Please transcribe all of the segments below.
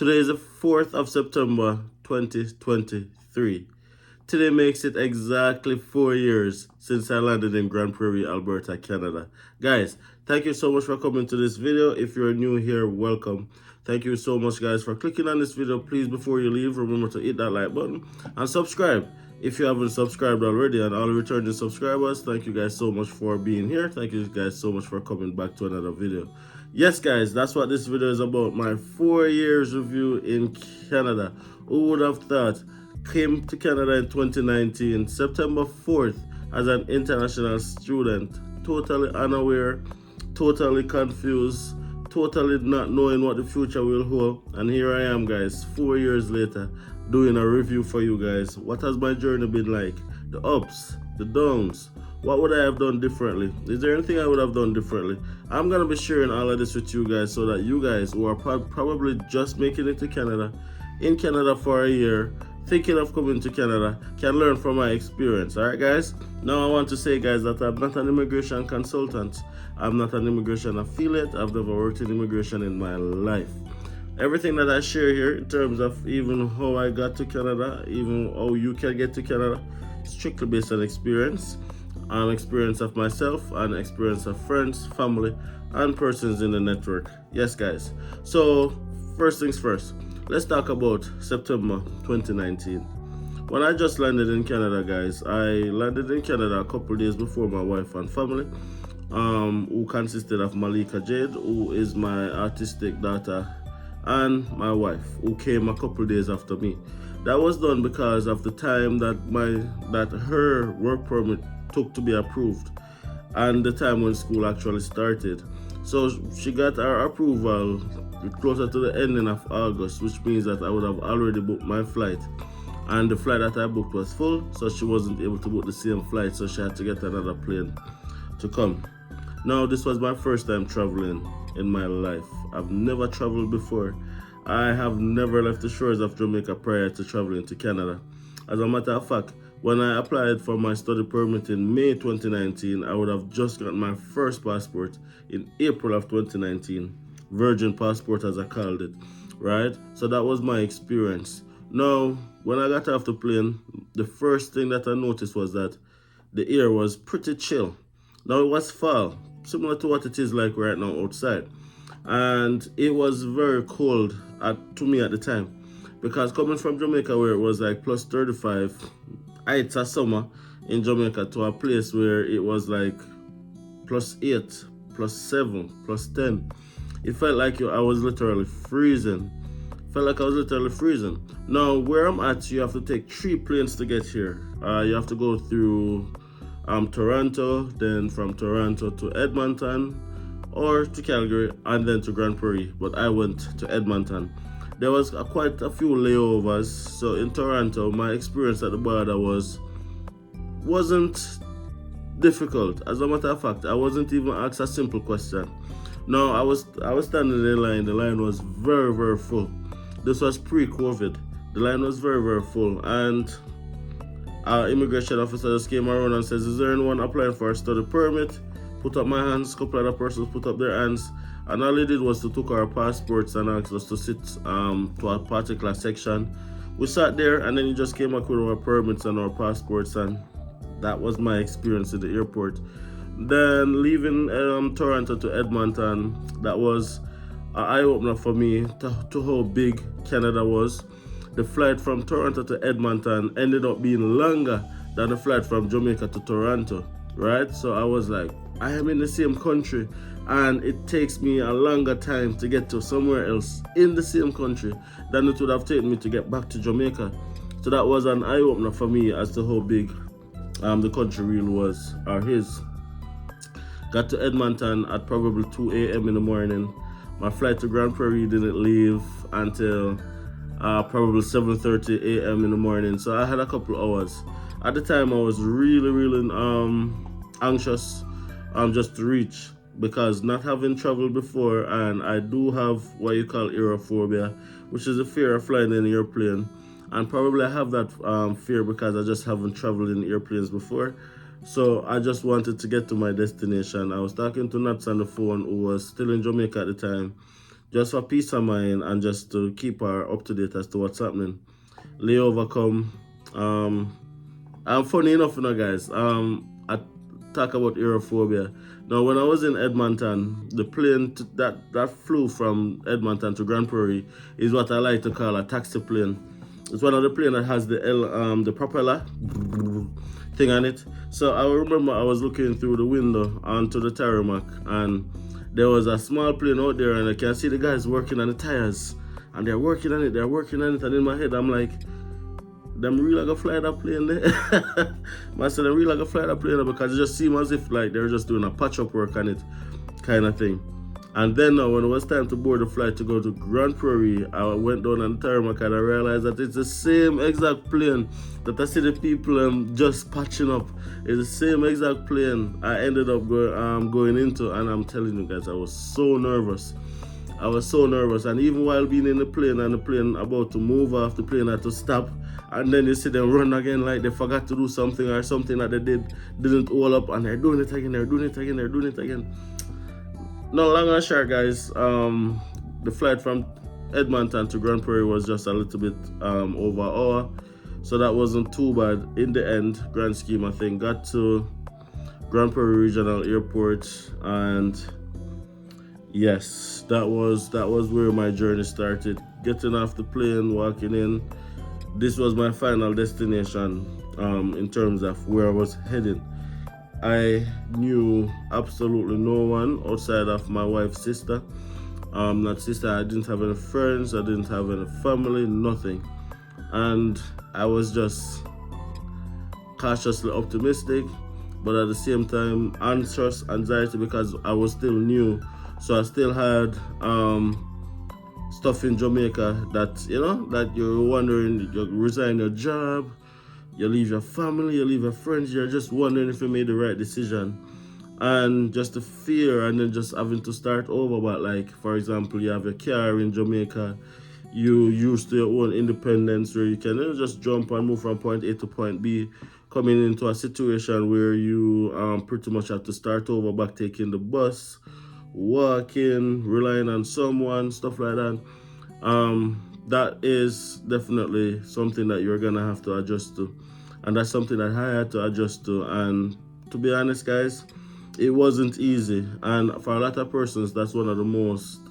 Today is the 4th of September 2023. Today makes it exactly 4 years since I landed in Grand Prairie, Alberta, Canada. Guys, thank you so much for coming to this video. If you're new here, welcome. Thank you so much, guys, for clicking on this video. Please, before you leave, remember to hit that like button and subscribe if you haven't subscribed already. And all returning subscribers, thank you guys so much for being here. Thank you guys so much for coming back to another video. Yes, guys, that's what this video is about. My 4 years review in Canada. Who would have thought? Came to Canada in 2019, September 4th, as an international student. Totally unaware, totally confused, totally not knowing what the future will hold. And here I am, guys, 4 years later, doing a review for you guys. What has my journey been like? The ups, the downs. What would I have done differently? Is there anything I would have done differently? I'm going to be sharing all of this with you guys so that you guys who are probably just making it to Canada, in Canada for a year, thinking of coming to Canada, can learn from my experience. Alright, guys? Now I want to say, guys, that I'm not an immigration consultant. I'm not an immigration affiliate. I've never worked in immigration in my life. Everything that I share here in terms of even how I got to Canada, even how you can get to Canada, strictly based on experience. Experience of myself and experience of friends, family, and persons in the network. Yes, guys. So, first things first. Let's talk about September 2019. When I just landed in Canada, guys, I landed in Canada a couple days before my wife and family, who consisted of Malika Jade, who is my artistic daughter, and my wife, who came a couple days after me. That was done because of the time that her work permit took to be approved and the time when school actually started. So she got our approval closer to the ending of August, which means that I would have already booked my flight, and the flight that I booked was full, so she wasn't able to book the same flight, so she had to get another plane to come. Now, this was my first time traveling in my life. I've never traveled before. I have never left the shores of Jamaica prior to traveling to Canada. As a matter of fact, when I applied for my study permit in May 2019, I would have just got my first passport in April of 2019. Virgin passport, as I called it, right? So that was my experience. Now, when I got off the plane, the first thing that I noticed was that the air was pretty chill. Now, it was fall, similar to what it is like right now outside. And it was very cold to me at the time. Because coming from Jamaica, where it was like plus 35, heights of summer in Jamaica, to a place where it was like plus 8, plus 7, plus 10. It felt like I was literally freezing. Now, where I'm at, you have to take 3 planes to get here. You have to go through Toronto, then from Toronto to Edmonton, or to Calgary, and then to Grand Prairie. But I went to Edmonton. There was quite a few layovers. So in Toronto, my experience at the border wasn't difficult. As a matter of fact, I wasn't even asked a simple question. No, I was standing in line. The line was very, very full. This was pre-COVID. The line was very, very full, and our immigration officer just came around and says, "Is there anyone applying for a study permit?" Put up my hands. A couple other persons put up their hands, and all he did was to took our passports and asked us to sit to a particular section. We sat there, and then he just came up with our permits and our passports, and that was my experience at the airport. Then leaving Toronto to Edmonton, that was an eye-opener for me to how big Canada was. The flight from Toronto to Edmonton ended up being longer than the flight from Jamaica to Toronto, right? So I was like, I am in the same country, and it takes me a longer time to get to somewhere else in the same country than it would have taken me to get back to Jamaica. So that was an eye-opener for me as to how big the country really was, or is. Got to Edmonton at probably 2 a.m. in the morning. My flight to Grand Prairie didn't leave until probably 7:30 a.m. in the morning. So I had a couple hours. At the time, I was really, really anxious just to reach, because not having traveled before, and I do have what you call aerophobia, which is a fear of flying in an airplane. And probably I have that fear because I just haven't traveled in airplanes before. So I just wanted to get to my destination. I was talking to Nats on the phone, who was still in Jamaica at the time, just for peace of mind and just to keep her up to date as to what's happening. Layover come. And funny enough, guys, I talk about aerophobia. Now, when I was in Edmonton, the plane that flew from Edmonton to Grand Prairie is what I like to call a taxi plane. It's one of the plane that has the propeller thing on it. So I remember I was looking through the window onto the tarmac, and there was a small plane out there, and I can see the guys working on the tires, and they're working on it, and in my head I'm like, them really gonna fly that plane there. I said, them really gonna fly that plane there, because it just seemed as if like they're just doing a patch-up work on it, kind of thing. And then when it was time to board the flight to go to Grand Prairie, I went down on the tarmac and I realized that it's the same exact plane that I see the people just patching up. It's the same exact plane I ended up going into, and I'm telling you guys, I was so nervous. I was so nervous, and even while being in the plane and the plane about to move off, the plane had to stop, and then you see them run again like they forgot to do something or something that they didn't hold up, and they're doing it again. No, long and short, guys, the flight from Edmonton to Grand Prairie was just a little bit over an hour, so that wasn't too bad in the end, grand scheme of things. Got to Grand Prairie Regional Airport, and yes, that was where my journey started. Getting off the plane, walking in. This was my final destination in terms of where I was heading. I knew absolutely no one outside of my wife's sister. That sister, I didn't have any friends, I didn't have any family, nothing. And I was just cautiously optimistic, but at the same time anxious, anxiety, because I was still new. So I still had stuff in Jamaica that, that you're wondering, you resign your job, you leave your family, you leave your friends, you're just wondering if you made the right decision. And just the fear, and then just having to start over. But like, for example, you have your car in Jamaica, you used to your own independence where you can just jump and move from point A to point B, coming into a situation where you pretty much have to start over back, taking the bus, walking, relying on someone, stuff like that. That is definitely something that you're gonna have to adjust to, and that's something that I had to adjust to. And to be honest, guys, it wasn't easy, and for a lot of persons, that's one of the most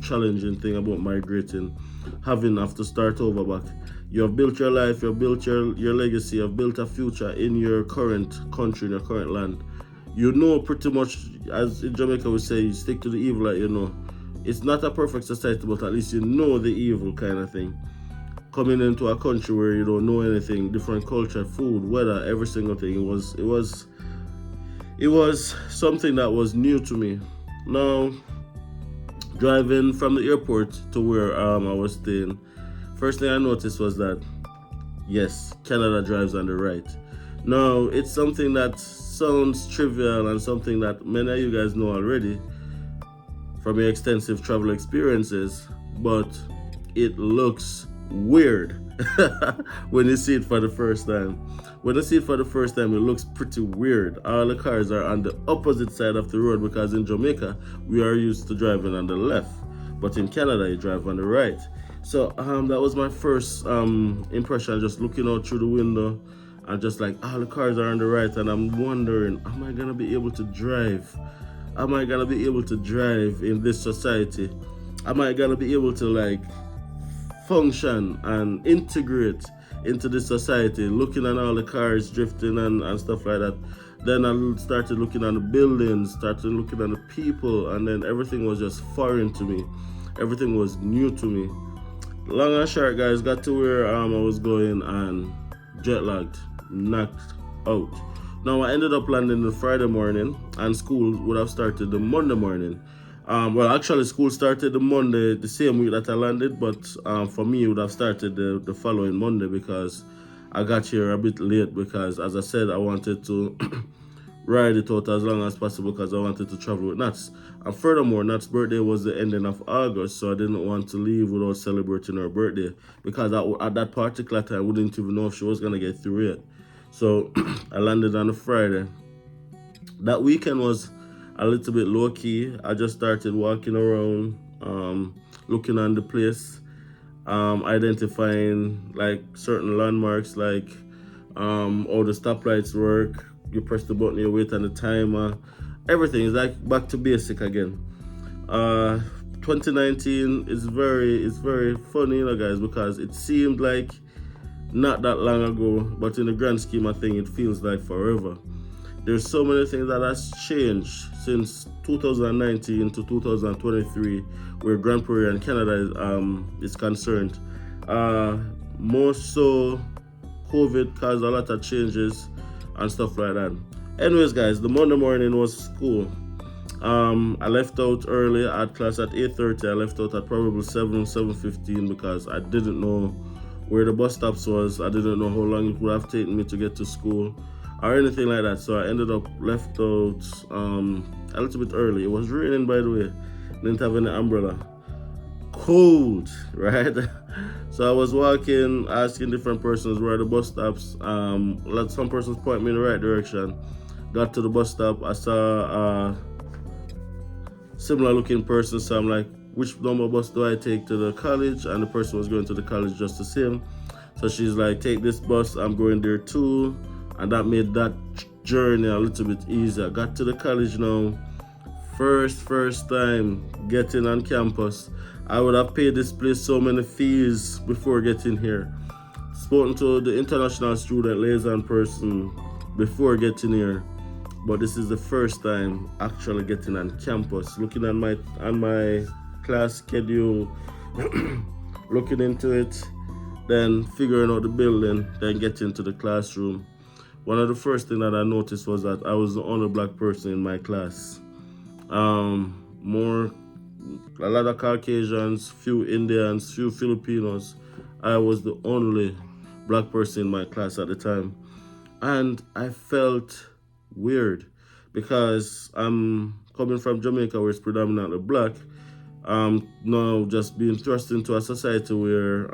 challenging thing about migrating, having to start over back. You have built your life, you've built your legacy, you've built a future in your current country, in your current land. You know, pretty much, as in Jamaica we say, you stick to the evil that you know. It's not a perfect society, but at least you know the evil, kind of thing. Coming into a country where you don't know anything, different culture, food, weather, every single thing, it was something that was new to me. Now, driving from the airport to where I was staying, first thing I noticed was that, yes, Canada drives on the right. Now, it's something that sounds trivial and something that many of you guys know already from your extensive travel experiences, but it looks weird when you see it for the first time. When you see it for the first time, it looks pretty weird. All the cars are on the opposite side of the road, because in Jamaica, we are used to driving on the left, but in Canada, you drive on the right. So that was my first impression, just looking out through the window, and just like, all the cars are on the right, and I'm wondering, am I gonna be able to drive? Am I gonna be able to drive in this society? Am I gonna be able to like function and integrate into this society? Looking at all the cars drifting and stuff like that. Then I started looking at the buildings, started looking at the people, and then everything was just foreign to me. Everything was new to me. Long and short, guys, got to where I was going, and jet lagged, knocked out. Now, I ended up landing the Friday morning, and school would have started the Monday morning. Well, actually, school started the Monday, the same week that I landed, but for me, it would have started the following Monday, because I got here a bit late, because, as I said, I wanted to ride it out as long as possible, because I wanted to travel with Nats. And furthermore, Nat's birthday was the ending of August, so I didn't want to leave without celebrating her birthday, because at that particular time, I wouldn't even know if she was going to get through it. So I landed on a Friday. That weekend was a little bit low-key. I just started walking around, looking on the place, identifying like certain landmarks, like how the stoplights work. You press the button, you wait on the timer. Everything is like back to basic again. 2019 is very funny, guys, because it seemed like not that long ago, but in the grand scheme of things, it feels like forever. There's so many things that has changed since 2019 to 2023, where Grand Prairie and Canada is concerned. More so, COVID caused a lot of changes and stuff like that. Anyways, guys, the Monday morning was school. I left out early. I had class at 8:30. I left out at probably 7:15 because I didn't know where the bus stops was. I didn't know how long it would have taken me to get to school or anything like that. So I ended up left out a little bit early. It was raining, by the way. Didn't have any umbrella. Cold, right? So I was walking, asking different persons where are the bus stops. Let some persons point me in the right direction. Got to the bus stop. I saw a similar looking person. So I'm like, which number bus do I take to the college? And the person was going to the college just the same. So she's like, take this bus, I'm going there too. And that made that journey a little bit easier. Got to the college now. First time getting on campus. I would have paid this place so many fees before getting here. Spoken to the international student liaison person before getting here. But this is the first time actually getting on campus. Looking at my class schedule, looking into it, then figuring out the building, then getting to the classroom. One of the first things that I noticed was that I was the only black person in my class. A lot of Caucasians, few Indians, few Filipinos. I was the only black person in my class at the time. And I felt weird because I'm coming from Jamaica where it's predominantly black. Now just being thrust into a society where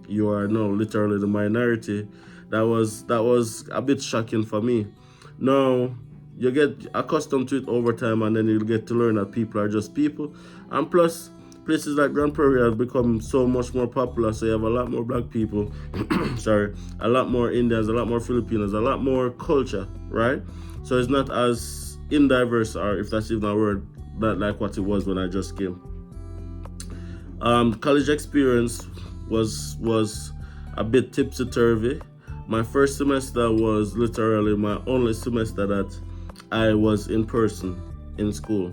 you are now literally the minority. That was a bit shocking for me. Now you get accustomed to it over time, and then you'll get to learn that people are just people. And plus, places like Grand Prairie have become so much more popular, so you have a lot more black people, a lot more Indians, a lot more Filipinos, a lot more culture, right? So it's not as indiverse, or if that's even a word, that like what it was when I just came. College experience was a bit tipsy-turvy. My first semester was literally my only semester that I was in person in school,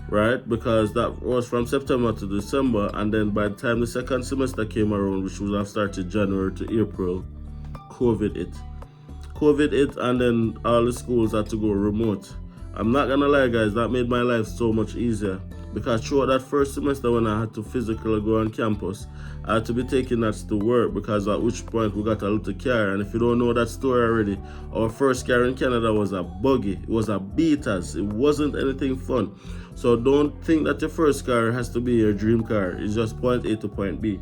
right? Because that was from September to December, and then by the time the second semester came around, which would have started January to April, COVID hit, and then all the schools had to go remote. I'm not gonna lie, guys, that made my life so much easier, because throughout that first semester when I had to physically go on campus, I had to be taking that to work, because at which point we got a little car. And if you don't know that story already, our first car in Canada was a buggy. It was a Beaters. It wasn't anything fun. So don't think that your first car has to be your dream car. It's just point A to point B.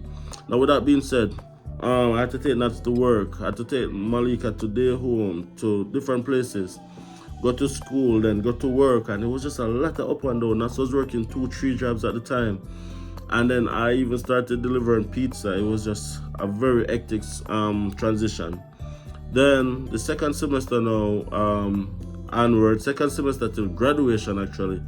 Now with that being said, I had to take Nats to work. I had to take Malika to day home, to different places. Go to school, then go to work, and it was just a lot of up and down. I was working 2-3 jobs at the time. And then I even started delivering pizza. It was just a very hectic transition. Then the second semester now, onward, second semester till graduation actually,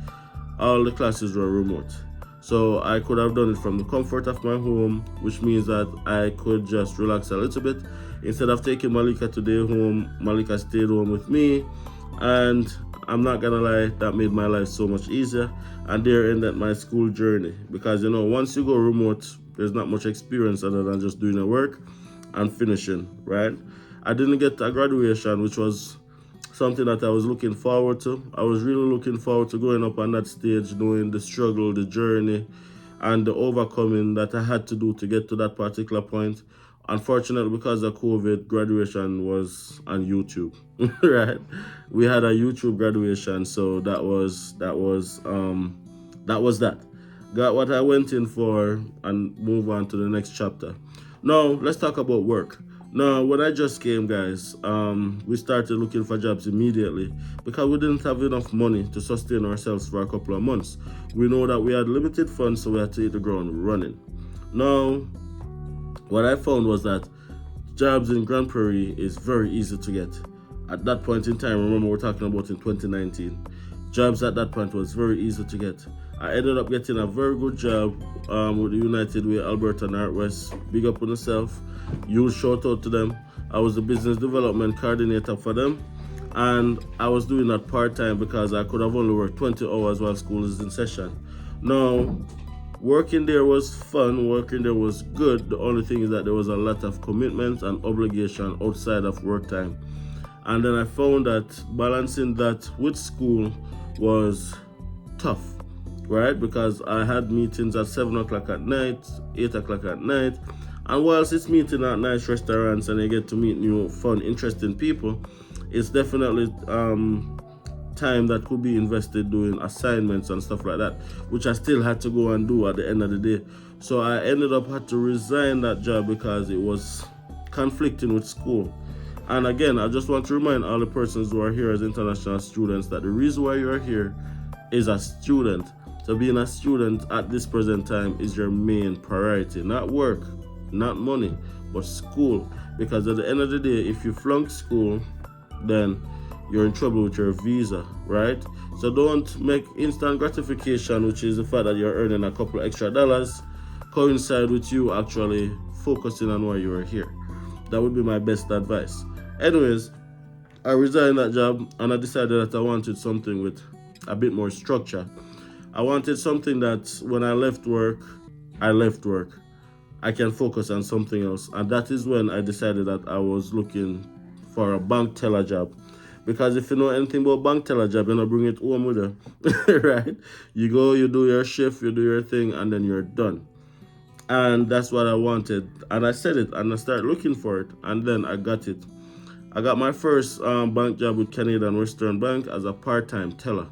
all the classes were remote. So I could have done it from the comfort of my home, which means that I could just relax a little bit. Instead of taking Malika today home, Malika stayed home with me. And I'm not gonna lie, that made my life so much easier. And there ended my school journey, because once you go remote, there's not much experience other than just doing the work and finishing, right? I didn't get a graduation, which was something that I was looking forward to. I was really looking forward to going up on that stage, knowing the struggle, the journey, and the overcoming that I had to do to get to that particular point. Unfortunately, because of COVID, graduation was on YouTube, right? We had a YouTube graduation, so that was that. Got what I went in for and move on to the next chapter. Now, let's talk about work. Now, when I just came, guys, we started looking for jobs immediately because we didn't have enough money to sustain ourselves for a couple of months. We know that we had limited funds, so we had to hit the ground running. Now, what I found was that jobs in Grand Prairie is very easy to get. At that point in time, remember we're talking about in 2019, jobs at that point was very easy to get. I ended up getting a very good job with the United Way Alberta Northwest. Big up on yourself. Huge shout out to them. I was the business development coordinator for them, and I was doing that part-time because I could have only worked 20 hours while school is in session. Now, working there was fun, working there was good. The only thing is that there was a lot of commitment and obligation outside of work time. And then I found that balancing that with school was tough, right? Because I had meetings at 7 o'clock at night, 8 o'clock at night. And whilst it's meeting at nice restaurants and I get to meet new, fun, interesting people, it's definitely time that could be invested doing assignments and stuff like that, which I still had to go and do at the end of the day. So I ended up had to resign that job because it was conflicting with school. And again, I just want to remind all the persons who are here as international students that the reason why you're here is a student. So being a student at this present time is your main priority, not work, not money, but school. Because at the end of the day, if you flunk school, then you're in trouble with your visa, right? So don't make instant gratification, which is the fact that you're earning a couple extra dollars, coincide with you actually focusing on why you are here. That would be my best advice. Anyways, I resigned that job and I decided that I wanted something with a bit more structure. I wanted something that when I left work, I can focus on something else. And that is when I decided that I was looking for a bank teller job. Because if you know anything about bank teller job, you're not bring it home with you, right? You go, you do your shift, you do your thing, and then you're done. And that's what I wanted. And I said it, and I started looking for it, and then I got it. I got my first bank job with Canadian Western Bank as a part-time teller.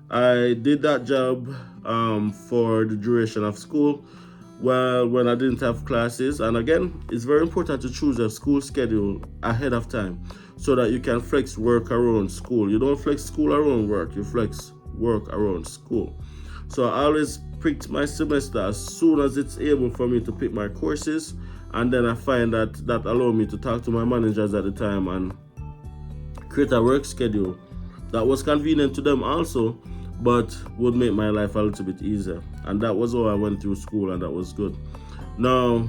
I did that job for the duration of school, well, when I didn't have classes. And again, it's very important to choose a school schedule ahead of time so that you can flex work around school. You don't flex school around work, you flex work around school. So I always picked my semester as soon as it's able for me to pick my courses, and then I find that allowed me to talk to my managers at the time and create a work schedule that was convenient to them also, but would make my life a little bit easier. And that was how I went through school, and that was good. Now,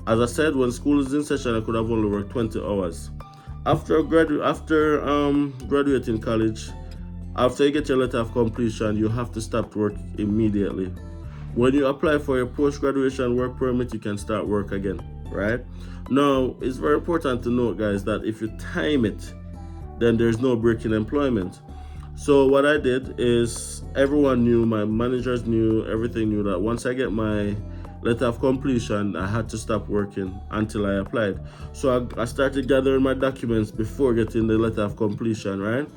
as I said, when school is in session, I could have only worked 20 hours. After graduating college, after you get your letter of completion, you have to start work immediately. When you apply for your post-graduation work permit, you can start work again, right? Now, it's very important to note, guys, that if you time it, then there's no break in employment. So what I did is everyone knew, my managers knew, everything knew that once I get my letter of completion, I had to stop working until I applied. So I started gathering my documents before getting the letter of completion, right?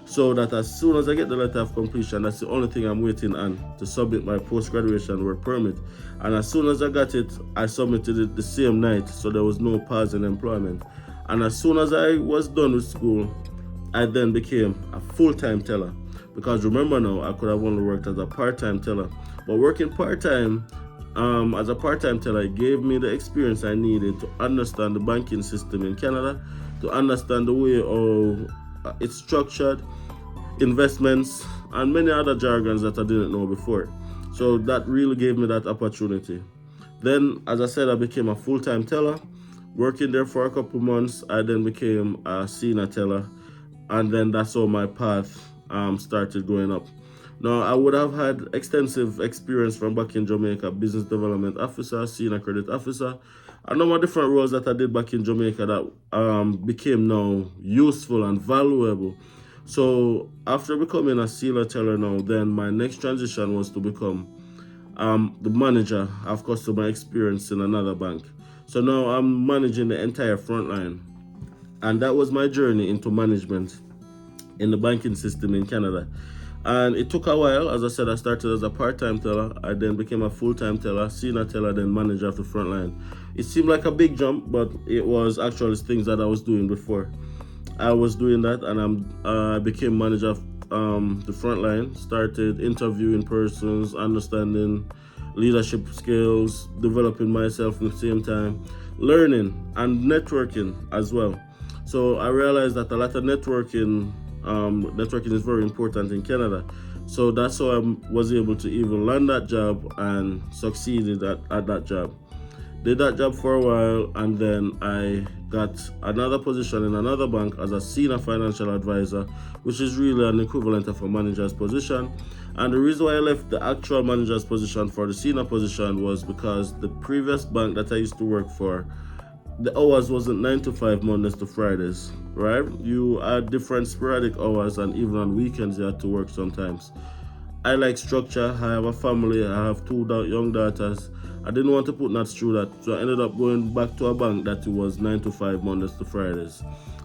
So that as soon as I get the letter of completion, that's the only thing I'm waiting on to submit my post-graduation work permit. And as soon as I got it, I submitted it the same night, so there was no pause in employment. And as soon as I was done with school, I then became a full-time teller. Because remember now, I could have only worked as a part-time teller. But working part-time as a part-time teller gave me the experience I needed to understand the banking system in Canada, to understand the way it's structured, investments, and many other jargons that I didn't know before. So that really gave me that opportunity. Then, as I said, I became a full-time teller. Working there for a couple months, I then became a senior teller, and then that's how my path started going up. Now, I would have had extensive experience from back in Jamaica: business development officer, senior credit officer, a number of different roles that I did back in Jamaica that became now useful and valuable. So after becoming a senior teller now, then my next transition was to become the manager of customer experience in another bank. So now I'm managing the entire front line. And that was my journey into management in the banking system in Canada. And it took a while. As I said, I started as a part-time teller. I then became a full-time teller, senior teller, then manager of the front line. It seemed like a big jump, but it was actually things that I was doing before. I was doing that, and I became manager of the front line. Started interviewing persons, understanding leadership skills, developing myself at the same time, learning and networking as well. So I realized that a lot of networking is very important in Canada. So that's how I was able to even land that job and succeeded at that job. Did that job for a while, and then I got another position in another bank as a senior financial advisor, which is really an equivalent of a manager's position. And the reason why I left the actual manager's position for the senior position was because the previous bank that I used to work for, the hours wasn't 9 to 5 Mondays to Fridays, right? You had different sporadic hours, and even on weekends you had to work sometimes. I like structure. I have a family. I have two young daughters. I didn't want to put nuts through that, so I ended up going back to a bank that it was 9 to 5 Mondays to Fridays,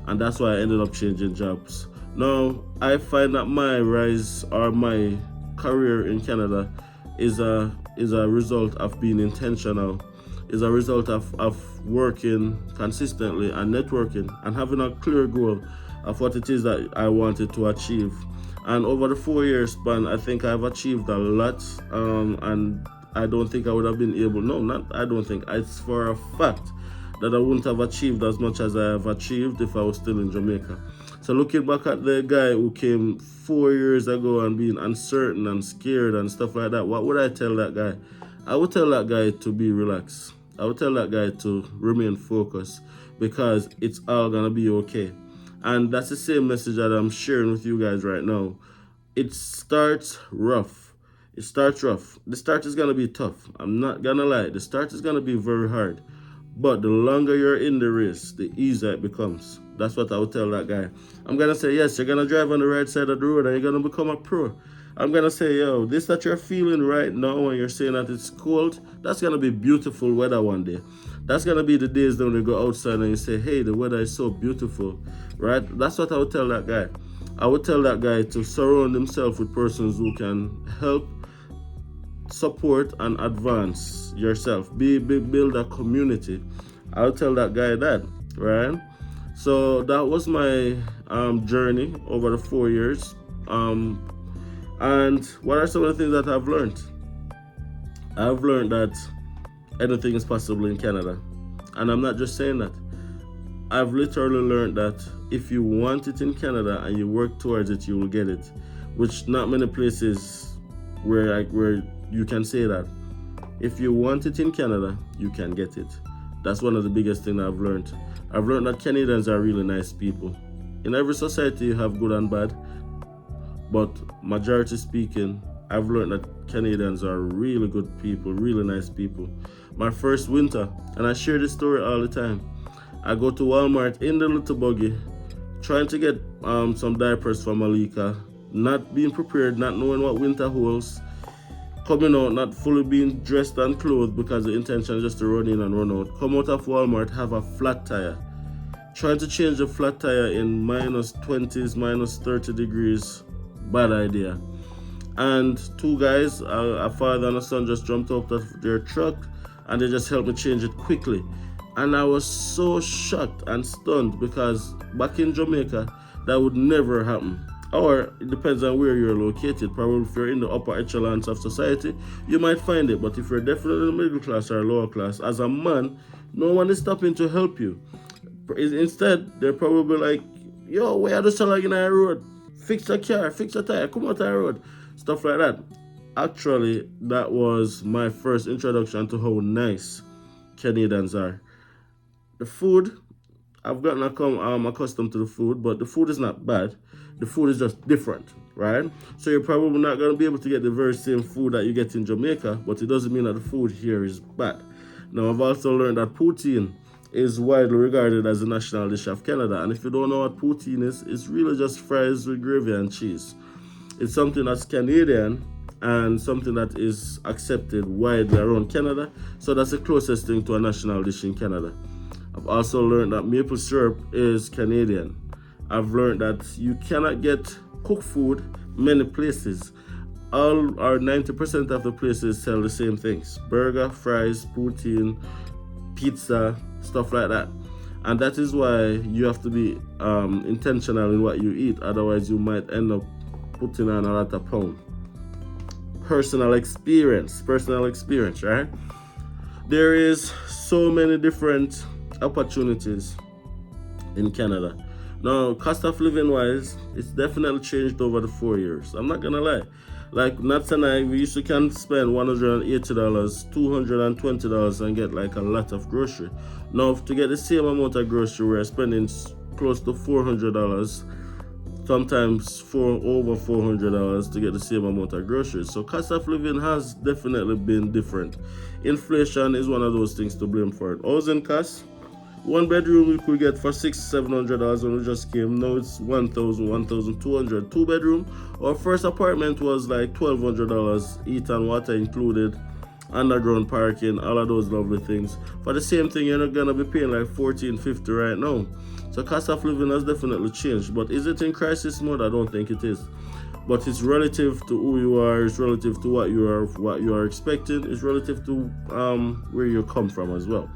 and that's why I ended up changing jobs. Now I find that my rise or my career in Canada is a result of being intentional, is a result of working consistently and networking and having a clear goal of what it is that I wanted to achieve. And over the 4 year span, I think I've achieved a lot, and I don't think I would have been able, no, not I don't think, it's for a fact that I wouldn't have achieved as much as I have achieved if I was still in Jamaica. So looking back at the guy who came 4 years ago and being uncertain and scared and stuff like that, what would I tell that guy? I would tell that guy to be relaxed. I would tell that guy to remain focused, because it's all gonna be okay. And that's the same message that I'm sharing with you guys right now. It starts rough. It starts rough. The start is gonna be tough. I'm not gonna lie. The start is gonna be very hard. But the longer you're in the race, the easier it becomes. That's what I would tell that guy. I'm gonna say, yes, you're gonna drive on the right side of the road and you're gonna become a pro. I'm gonna say, yo, this that you're feeling right now when you're saying that it's cold, that's gonna be beautiful weather one day. That's gonna be the days when you go outside and you say, hey, the weather is so beautiful, right? That's what I would tell that guy. I would tell that guy to surround himself with persons who can help, support, and advance yourself. Build a community. I'll tell that guy that, right? So that was my journey over the 4 years. And what are some of the things that I've learned? I've learned that anything is possible in Canada. And I'm not just saying that. I've literally learned that if you want it in Canada and you work towards it, you will get it. Which not many places where you can say that. If you want it in Canada, you can get it. That's one of the biggest things I've learned. I've learned that Canadians are really nice people. In every society you have good and bad, but majority speaking, I've learned that Canadians are really good people, really nice people. My first winter, and I share this story all the time, I go to Walmart in the little buggy, trying to get some diapers for Malika, not being prepared, not knowing what winter holds, coming out not fully being dressed and clothed because the intention is just to run in and run out. Come out of Walmart, have a flat tire. Trying to change a flat tire in minus 20s, minus 30 degrees, bad idea. And two guys, a father and a son, just jumped out of their truck and they just helped me change it quickly. And I was so shocked and stunned, because back in Jamaica, that would never happen. Or it depends on where you're located. Probably if you're in the upper echelons of society, you might find it. But if you're definitely in the middle class or lower class, as a man, no one is stopping to help you. Instead, they're probably like, yo, where are the salad in our road? Fix a car, fix a tire, come out our road. Stuff like that. Actually, that was my first introduction to how nice Canadians are. The food, I've gotten accustomed to the food, but the food is not bad. The food is just different, right? So you're probably not going to be able to get the very same food that you get in Jamaica, but it doesn't mean that the food here is bad. Now, I've also learned that poutine is widely regarded as the national dish of Canada. And if you don't know what poutine is, it's really just fries with gravy and cheese. It's something that's Canadian and something that is accepted widely around Canada. So that's the closest thing to a national dish in Canada. I've also learned that maple syrup is Canadian. I've learned that you cannot get cooked food many places. All or 90% of the places sell the same things: burger, fries, poutine, pizza, stuff like that. And that is why you have to be intentional in what you eat, otherwise you might end up putting on a lot of pound. Personal experience, right? There is so many different opportunities in Canada. Now, cost of living wise, it's definitely changed over the 4 years. I'm not gonna lie. Like Nats and I, we used to can spend $180, $220 and get like a lot of grocery. Now, to get the same amount of grocery, we're spending close to $400, sometimes over $400 to get the same amount of groceries. So cost of living has definitely been different. Inflation is one of those things to blame for it. Housing costs, one bedroom we could get for $600-$700 when we just came. Now it's $1,200. Two bedroom. Our first apartment was like $1,200, heat and water included, underground parking, all of those lovely things. For the same thing, you're not gonna be paying like $1,450 right now. So cost of living has definitely changed. But is it in crisis mode? I don't think it is. But it's relative to who you are. It's relative to what you are expecting. It's relative to where you come from as well.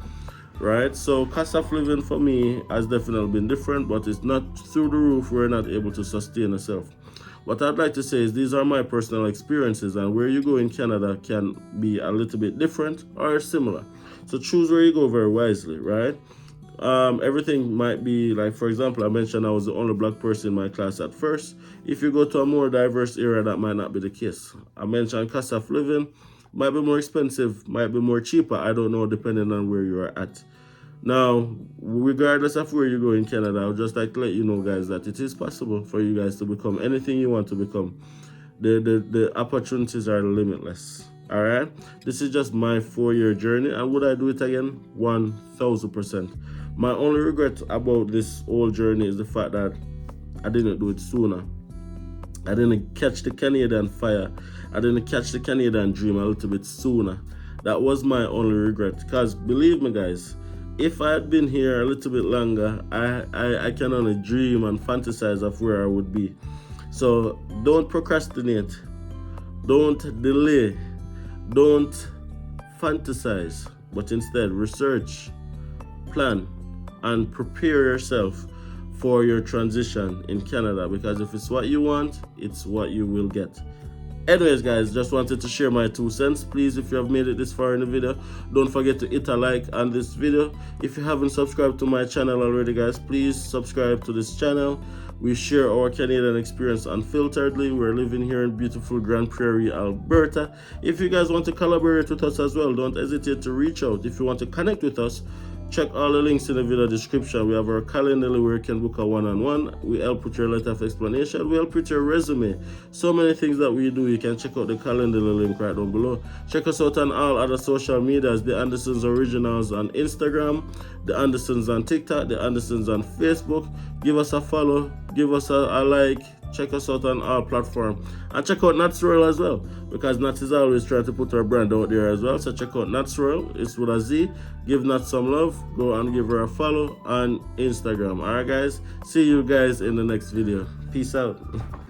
Right, so cost of living for me has definitely been different, but it's not through the roof. We're not able to sustain ourselves. What I'd like to say is these are my personal experiences, and where you go in Canada can be a little bit different or similar. So choose where you go very wisely, right? Everything might be like, for example, I mentioned I was the only black person in my class at first. If you go to a more diverse area, that might not be the case. I mentioned cost of living might be more expensive, might be more cheaper. I don't know, depending on where you are at. Now, regardless of where you go in Canada, I would just like to let you know, guys, that it is possible for you guys to become anything you want to become. The opportunities are limitless. All right, this is just my 4-year journey, and would I do it again? 1,000%. My only regret about this whole journey is the fact that I didn't do it sooner. I didn't catch the Canadian fire. I didn't catch the Canadian dream a little bit sooner. That was my only regret. Because believe me, guys, if I had been here a little bit longer, I can only dream and fantasize of where I would be. So don't procrastinate. Don't delay. Don't fantasize. But instead, research, plan, and prepare yourself for your transition in Canada, because if it's what you want, it's what you will get. Anyways, guys, just wanted to share my 2 cents. Please, if you have made it this far in the video, don't forget to hit a like on this video. If you haven't subscribed to my channel already, guys, please subscribe to this channel. We share our Canadian experience unfilteredly. We're living here in beautiful Grand Prairie, Alberta. If you guys want to collaborate with us as well, don't hesitate to reach out. If you want to connect with us, check all the links in the video description. We have our calendar where you can book a one-on-one. We help with your letter of explanation. We help with your resume. So many things that we do. You can check out the calendar link right down below. Check us out on all other social medias. DiAndersons Originals on Instagram, DiAndersons on TikTok, DiAndersons on Facebook. Give us a follow. Give us a like. Check us out on our platform, and check out Natural as well, because Nat is always trying to put her brand out there as well. So check out Natural, it's with a Z. Give Nat some love. Go and give her a follow on Instagram. Alright, guys, see you guys in the next video. Peace out.